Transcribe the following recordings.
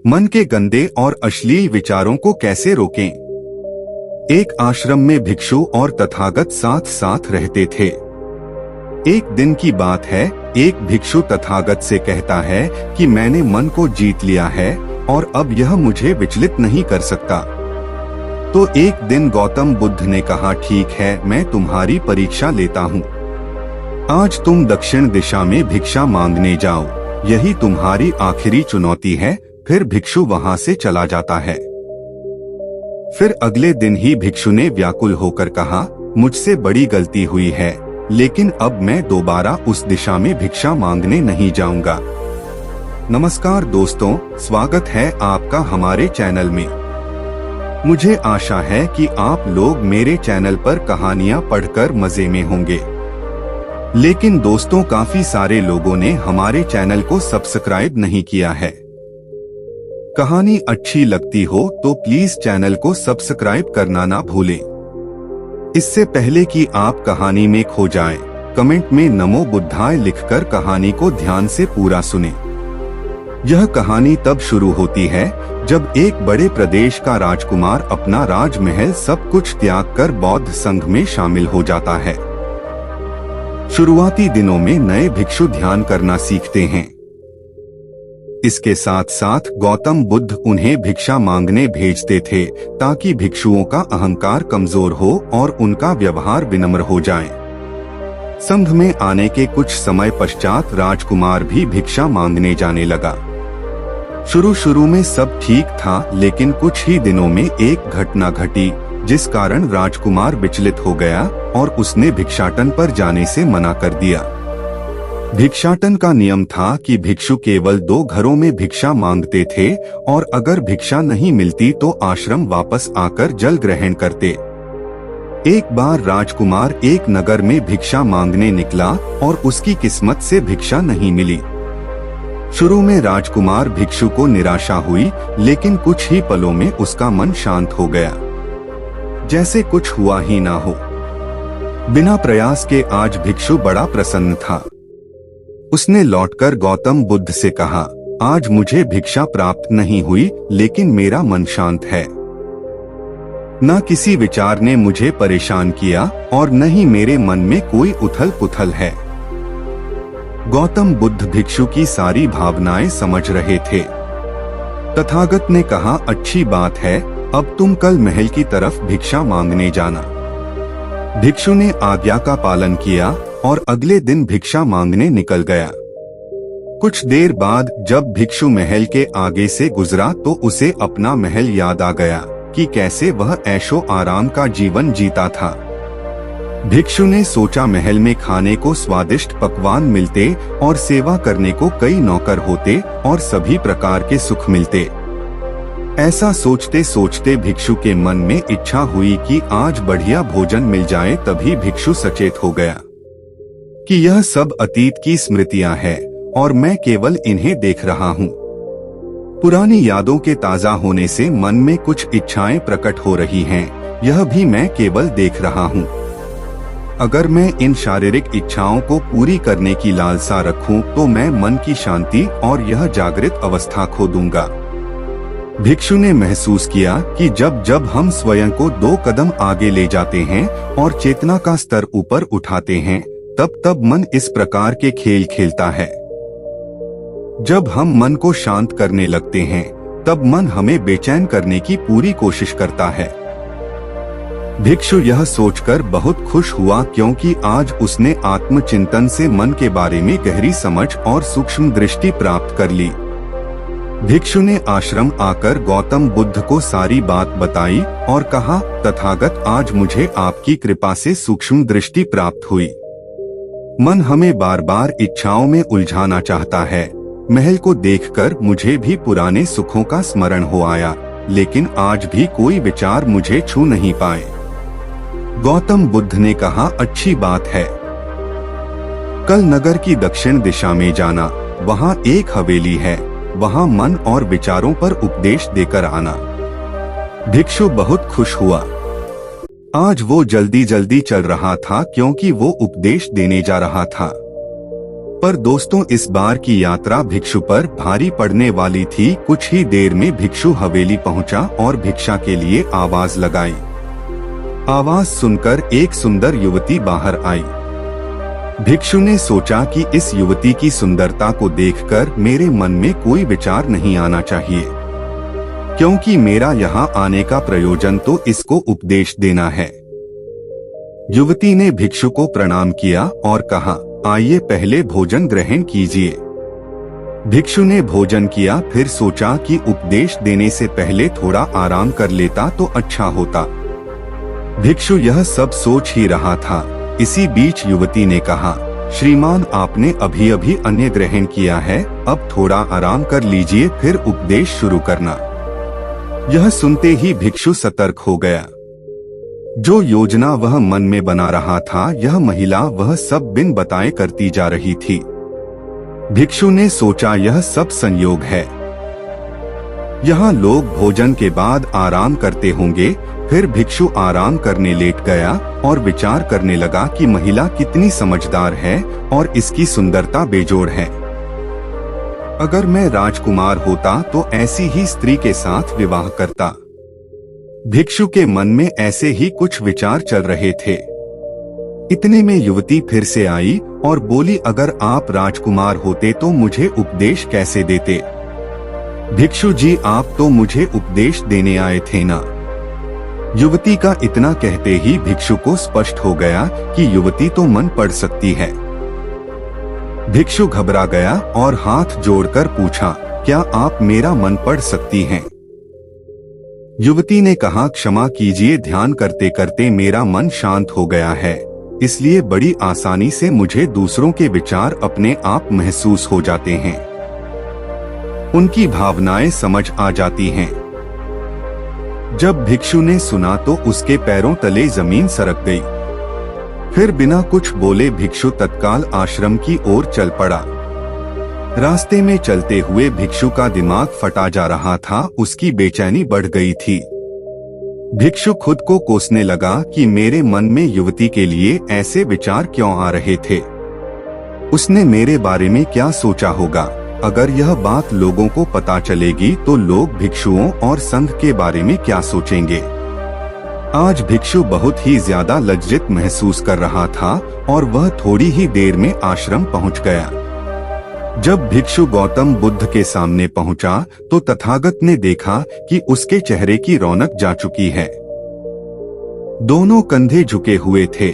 मन के गंदे और अश्लील विचारों को कैसे रोकें? एक आश्रम में भिक्षु और तथागत साथ साथ रहते थे। एक दिन की बात है, एक भिक्षु तथागत से कहता है कि मैंने मन को जीत लिया है और अब यह मुझे विचलित नहीं कर सकता। तो एक दिन गौतम बुद्ध ने कहा, ठीक है, मैं तुम्हारी परीक्षा लेता हूँ। आज तुम दक्षिण दिशा में भिक्षा मांगने जाओ, यही तुम्हारी आखिरी चुनौती है। फिर भिक्षु वहां से चला जाता है। फिर अगले दिन ही भिक्षु ने व्याकुल होकर कहा, मुझसे बड़ी गलती हुई है, लेकिन अब मैं दोबारा उस दिशा में भिक्षा मांगने नहीं जाऊंगा। नमस्कार दोस्तों, स्वागत है आपका हमारे चैनल में। मुझे आशा है कि आप लोग मेरे चैनल पर कहानियां पढ़कर मजे में होंगे। लेकिन दोस्तों, काफी सारे लोगों ने हमारे चैनल को सब्सक्राइब नहीं किया है। कहानी अच्छी लगती हो तो प्लीज चैनल को सब्सक्राइब करना ना भूलें। इससे पहले कि आप कहानी में खो जाएं, कमेंट में नमो बुद्धाय लिखकर कहानी को ध्यान से पूरा सुनें। यह कहानी तब शुरू होती है जब एक बड़े प्रदेश का राजकुमार अपना राजमहल सब कुछ त्याग कर बौद्ध संघ में शामिल हो जाता है। शुरुआती दिनों में नए भिक्षु ध्यान करना सीखते हैं। इसके साथ साथ गौतम बुद्ध उन्हें भिक्षा मांगने भेजते थे ताकि भिक्षुओं का अहंकार कमजोर हो और उनका व्यवहार विनम्र हो जाए। संघ में आने के कुछ समय पश्चात राजकुमार भी भिक्षा मांगने जाने लगा। शुरू में सब ठीक था, लेकिन कुछ ही दिनों में एक घटना घटी जिस कारण राजकुमार विचलित हो गया और उसने भिक्षाटन पर जाने से मना कर दिया। भिक्षाटन का नियम था कि भिक्षु केवल 2 घरों में भिक्षा मांगते थे और अगर भिक्षा नहीं मिलती तो आश्रम वापस आकर जल ग्रहण करते। एक बार राजकुमार एक नगर में भिक्षा मांगने निकला और उसकी किस्मत से भिक्षा नहीं मिली। शुरू में राजकुमार भिक्षु को निराशा हुई, लेकिन कुछ ही पलों में उसका मन शांत हो गया, जैसे कुछ हुआ ही ना हो। बिना प्रयास के आज भिक्षु बड़ा प्रसन्न था। उसने लौटकर गौतम बुद्ध से कहा, आज मुझे भिक्षा प्राप्त नहीं हुई, लेकिन मेरा मन शांत है। न किसी विचार ने मुझे परेशान किया और न ही मेरे मन में कोई उथल पुथल है। गौतम बुद्ध भिक्षु की सारी भावनाएं समझ रहे थे। तथागत ने कहा, अच्छी बात है, अब तुम कल महल की तरफ भिक्षा मांगने जाना। भिक्षु ने आज्ञा का पालन किया और अगले दिन भिक्षा मांगने निकल गया। कुछ देर बाद जब भिक्षु महल के आगे से गुजरा तो उसे अपना महल याद आ गया कि कैसे वह ऐशो आराम का जीवन जीता था। भिक्षु ने सोचा, महल में खाने को स्वादिष्ट पकवान मिलते और सेवा करने को कई नौकर होते और सभी प्रकार के सुख मिलते। ऐसा सोचते सोचते भिक्षु के मन में इच्छा हुई कि आज बढ़िया भोजन मिल जाए। तभी भिक्षु सचेत हो गया कि यह सब अतीत की स्मृतियां हैं और मैं केवल इन्हें देख रहा हूँ। पुरानी यादों के ताजा होने से मन में कुछ इच्छाएं प्रकट हो रही हैं, यह भी मैं केवल देख रहा हूँ। अगर मैं इन शारीरिक इच्छाओं को पूरी करने की लालसा रखूं तो मैं मन की शांति और यह जागृत अवस्था खो दूंगा। भिक्षु ने महसूस किया कि जब जब हम स्वयं को 2 कदम आगे ले जाते हैं और चेतना का स्तर ऊपर उठाते हैं, तब तब मन इस प्रकार के खेल खेलता है। जब हम मन को शांत करने लगते हैं, तब मन हमें बेचैन करने की पूरी कोशिश करता है। भिक्षु यह सोचकर बहुत खुश हुआ क्योंकि आज उसने आत्मचिंतन से मन के बारे में गहरी समझ और सूक्ष्म दृष्टि प्राप्त कर ली। भिक्षु ने आश्रम आकर गौतम बुद्ध को सारी बात बताई और कहा, तथागत, आज मुझे आपकी कृपा से सूक्ष्म दृष्टि प्राप्त हुई। मन हमें बार बार इच्छाओं में उलझाना चाहता है। महल को देखकर मुझे भी पुराने सुखों का स्मरण हो आया, लेकिन आज भी कोई विचार मुझे छू नहीं पाए। गौतम बुद्ध ने कहा, अच्छी बात है, कल नगर की दक्षिण दिशा में जाना, वहाँ एक हवेली है, वहाँ मन और विचारों पर उपदेश देकर आना। भिक्षु बहुत खुश हुआ। आज वो जल्दी जल्दी चल रहा था क्योंकि वो उपदेश देने जा रहा था। पर दोस्तों, इस बार की यात्रा भिक्षु पर भारी पड़ने वाली थी। कुछ ही देर में भिक्षु हवेली पहुंचा और भिक्षा के लिए आवाज लगाई। आवाज सुनकर एक सुंदर युवती बाहर आई। भिक्षु ने सोचा कि इस युवती की सुंदरता को देखकर मेरे मन में कोई विचार नहीं आना चाहिए, क्योंकि मेरा यहाँ आने का प्रयोजन तो इसको उपदेश देना है। युवती ने भिक्षु को प्रणाम किया और कहा, आइए पहले भोजन ग्रहण कीजिए। भिक्षु ने भोजन किया, फिर सोचा कि उपदेश देने से पहले थोड़ा आराम कर लेता तो अच्छा होता। भिक्षु यह सब सोच ही रहा था। इसी बीच युवती ने कहा, श्रीमान, आपने अभी अभी अन्न ग्रहण किया है, अब थोड़ा आराम कर लीजिए, फिर उपदेश शुरू करना। यह सुनते ही भिक्षु सतर्क हो गया। जो योजना वह मन में बना रहा था, यह महिला वह सब बिन बताए करती जा रही थी। भिक्षु ने सोचा, यह सब संयोग है। यहाँ लोग भोजन के बाद आराम करते होंगे। फिर भिक्षु आराम करने लेट गया और विचार करने लगा कि महिला कितनी समझदार है और इसकी सुंदरता बेजोड़ है। अगर मैं राजकुमार होता तो ऐसी ही स्त्री के साथ विवाह करता। भिक्षु के मन में ऐसे ही कुछ विचार चल रहे थे। इतने में युवती फिर से आई और बोली, अगर आप राजकुमार होते तो मुझे उपदेश कैसे देते? भिक्षु जी, आप तो मुझे उपदेश देने आए थे ना। युवती का इतना कहते ही भिक्षु को स्पष्ट हो गया कि युवती तो मन पढ़ सकती है। भिक्षु घबरा गया और हाथ जोड़कर पूछा, क्या आप मेरा मन पढ़ सकती हैं? युवती ने कहा, क्षमा कीजिए, ध्यान करते करते मेरा मन शांत हो गया है, इसलिए बड़ी आसानी से मुझे दूसरों के विचार अपने आप महसूस हो जाते हैं, उनकी भावनाएं समझ आ जाती हैं। जब भिक्षु ने सुना तो उसके पैरों तले जमीन सरक गई। फिर बिना कुछ बोले भिक्षु तत्काल आश्रम की ओर चल पड़ा। रास्ते में चलते हुए भिक्षु का दिमाग फटा जा रहा था, उसकी बेचैनी बढ़ गई थी। भिक्षु खुद को कोसने लगा कि मेरे मन में युवती के लिए ऐसे विचार क्यों आ रहे थे। उसने मेरे बारे में क्या सोचा होगा? अगर यह बात लोगों को पता चलेगी तो लोग भिक्षुओं और संघ के बारे में क्या सोचेंगे? आज भिक्षु बहुत ही ज्यादा लज्जित महसूस कर रहा था और वह थोड़ी ही देर में आश्रम पहुंच गया। जब भिक्षु गौतम बुद्ध के सामने पहुंचा तो तथागत ने देखा कि उसके चेहरे की रौनक जा चुकी है। दोनों कंधे झुके हुए थे।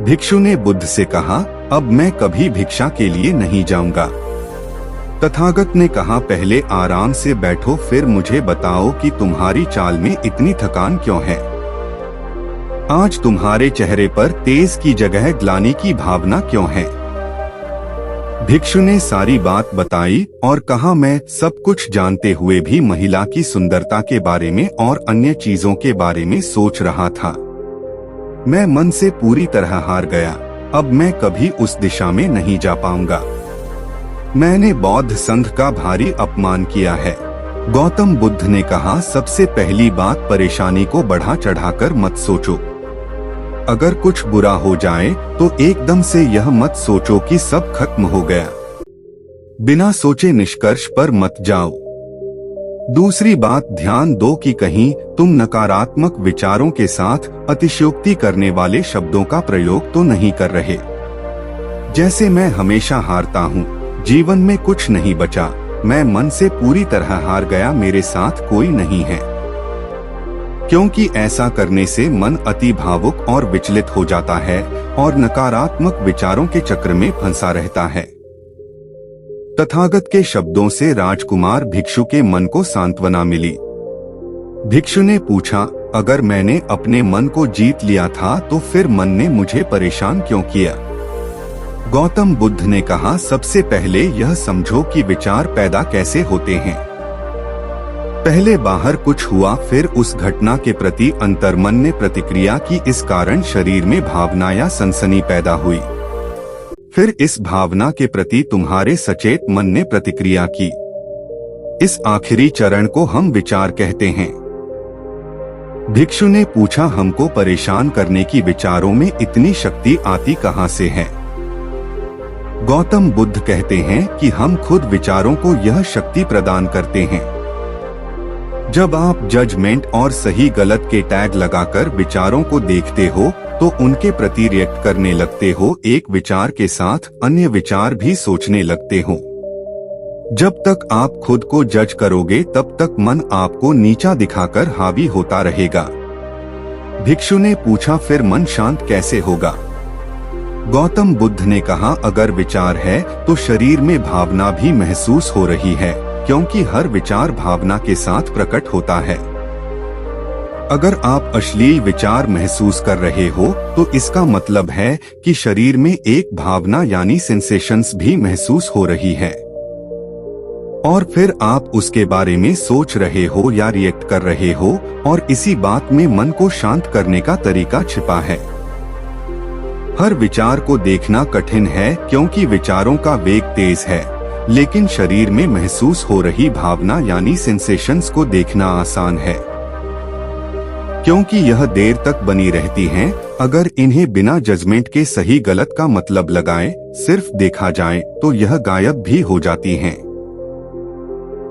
भिक्षु ने बुद्ध से कहा, अब मैं कभी भिक्षा के लिए नहीं जाऊंगा। तथागत ने कहा, पहले आराम से बैठो, फिर मुझे बताओ कि तुम्हारी चाल में इतनी थकान क्यों है? आज तुम्हारे चेहरे पर तेज की जगह ग्लानि की भावना क्यों है? भिक्षु ने सारी बात बताई और कहा, मैं सब कुछ जानते हुए भी महिला की सुंदरता के बारे में और अन्य चीजों के बारे में सोच रहा था। मैं मन से पूरी तरह हार गया। अब मैं कभी उस दिशा में नहीं जा पाऊंगा। मैंने बौद्ध संघ का भारी अपमान किया है। गौतम बुद्ध ने कहा, सबसे पहली बात, परेशानी को बढ़ा चढ़ाकर मत सोचो। अगर कुछ बुरा हो जाए तो एकदम से यह मत सोचो कि सब खत्म हो गया। बिना सोचे निष्कर्ष पर मत जाओ। दूसरी बात, ध्यान दो कि कहीं तुम नकारात्मक विचारों के साथ अतिशयोक्ति करने वाले शब्दों का प्रयोग तो नहीं कर रहे। जैसे मैं हमेशा हारता हूँ, जीवन में कुछ नहीं बचा, मैं मन से पूरी तरह हार गया, मेरे साथ कोई नहीं है। क्योंकि ऐसा करने से मन अति भावुक और विचलित हो जाता है और नकारात्मक विचारों के चक्र में फंसा रहता है। तथागत के शब्दों से राजकुमार भिक्षु के मन को सांत्वना मिली। भिक्षु ने पूछा, अगर मैंने अपने मन को जीत लिया था तो फिर मन ने मुझे परेशान क्यों किया? गौतम बुद्ध ने कहा, सबसे पहले यह समझो कि विचार पैदा कैसे होते हैं। पहले बाहर कुछ हुआ, फिर उस घटना के प्रति अंतर्मन ने प्रतिक्रिया की, इस कारण शरीर में भावना या सनसनी पैदा हुई। फिर इस भावना के प्रति तुम्हारे सचेत मन ने प्रतिक्रिया की। इस आखिरी चरण को हम विचार कहते हैं। भिक्षु ने पूछा, हमको परेशान करने की विचारों में इतनी शक्ति आती कहां से है? गौतम बुद्ध कहते हैं कि हम खुद विचारों को यह शक्ति प्रदान करते हैं। जब आप जजमेंट और सही गलत के टैग लगाकर विचारों को देखते हो तो उनके प्रति रिएक्ट करने लगते हो। एक विचार के साथ अन्य विचार भी सोचने लगते हो। जब तक आप खुद को जज करोगे तब तक मन आपको नीचा दिखाकर हावी होता रहेगा। भिक्षु ने पूछा, फिर मन शांत कैसे होगा? गौतम बुद्ध ने कहा, अगर विचार है तो शरीर में भावना भी महसूस हो रही है, क्योंकि हर विचार भावना के साथ प्रकट होता है। अगर आप अश्लील विचार महसूस कर रहे हो तो इसका मतलब है कि शरीर में एक भावना यानी सेंसेशंस भी महसूस हो रही है, और फिर आप उसके बारे में सोच रहे हो या रिएक्ट कर रहे हो, और इसी बात में मन को शांत करने का तरीका छिपा है। हर विचार को देखना कठिन है क्योंकि विचारों का वेग तेज है, लेकिन शरीर में महसूस हो रही भावना यानी सेंसेशंस को देखना आसान है, क्योंकि यह देर तक बनी रहती हैं। अगर इन्हें बिना जजमेंट के सही गलत का मतलब लगाए सिर्फ देखा जाए तो यह गायब भी हो जाती हैं।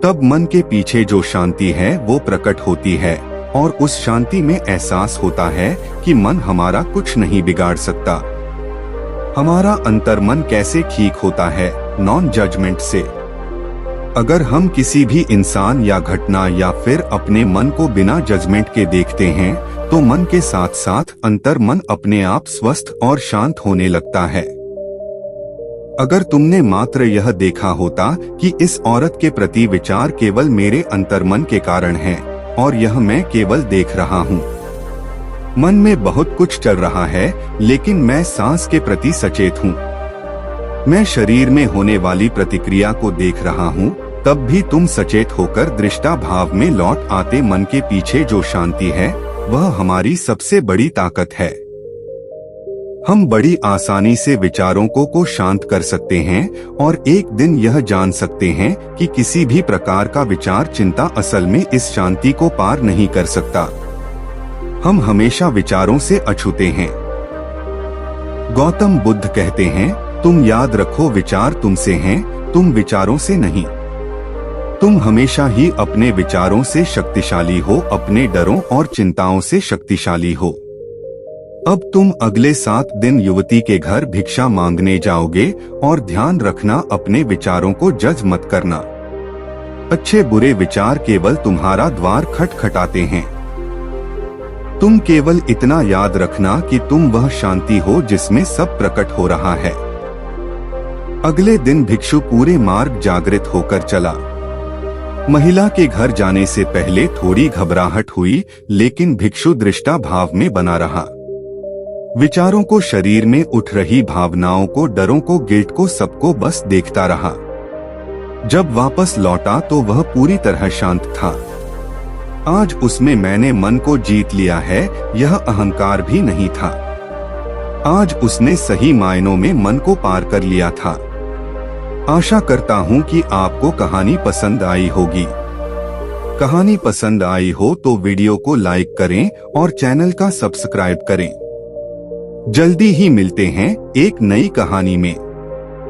तब मन के पीछे जो शांति है वो प्रकट होती है, और उस शांति में एहसास होता है कि मन हमारा कुछ नहीं बिगाड़ सकता। हमारा अंतर्मन कैसे ठीक होता है? नॉन जजमेंट से। अगर हम किसी भी इंसान या घटना या फिर अपने मन को बिना जजमेंट के देखते हैं तो मन के साथ साथ अंतर्मन अपने आप स्वस्थ और शांत होने लगता है। अगर तुमने मात्र यह देखा होता कि इस औरत के प्रति विचार केवल मेरे अंतर्मन के कारण है और यह मैं केवल देख रहा हूँ, मन में बहुत कुछ चल रहा है लेकिन मैं सांस के प्रति सचेत हूँ, मैं शरीर में होने वाली प्रतिक्रिया को देख रहा हूँ, तब भी तुम सचेत होकर दृष्टा भाव में लौट आते। मन के पीछे जो शांति है वह हमारी सबसे बड़ी ताकत है। हम बड़ी आसानी से विचारों को शांत कर सकते हैं और एक दिन यह जान सकते हैं कि किसी भी प्रकार का विचार चिंता असल में इस शांति को पार नहीं कर सकता। हम हमेशा विचारों से अछूते हैं। गौतम बुद्ध कहते हैं, तुम याद रखो विचार तुमसे हैं, तुम विचारों से नहीं। तुम हमेशा ही अपने विचारों से शक्तिशाली हो, अपने डरों और चिंताओं से शक्तिशाली हो। अब तुम अगले 7 दिन युवती के घर भिक्षा मांगने जाओगे और ध्यान रखना अपने विचारों को जज मत करना। अच्छे बुरे विचार केवल तुम्हारा द्वार खटखटाते हैं। तुम केवल इतना याद रखना कि तुम वह शांति हो जिसमें सब प्रकट हो रहा है। अगले दिन भिक्षु पूरे मार्ग जागृत होकर चला। महिला के घर जाने से पहले थोड़ी घबराहट हुई, लेकिन भिक्षु दृष्टा भाव में बना रहा। विचारों को, शरीर में उठ रही भावनाओं को, डरों को, गिल्ट को, सबको बस देखता रहा। जब वापस लौटा तो वह पूरी तरह शांत था। आज उसमें मैंने मन को जीत लिया है, यह अहंकार भी नहीं था। आज उसने सही मायनों में मन को पार कर लिया था। आशा करता हूँ कि आपको कहानी पसंद आई होगी। कहानी पसंद आई हो तो वीडियो को लाइक करें और चैनल का सब्सक्राइब करें। जल्दी ही मिलते हैं एक नई कहानी में।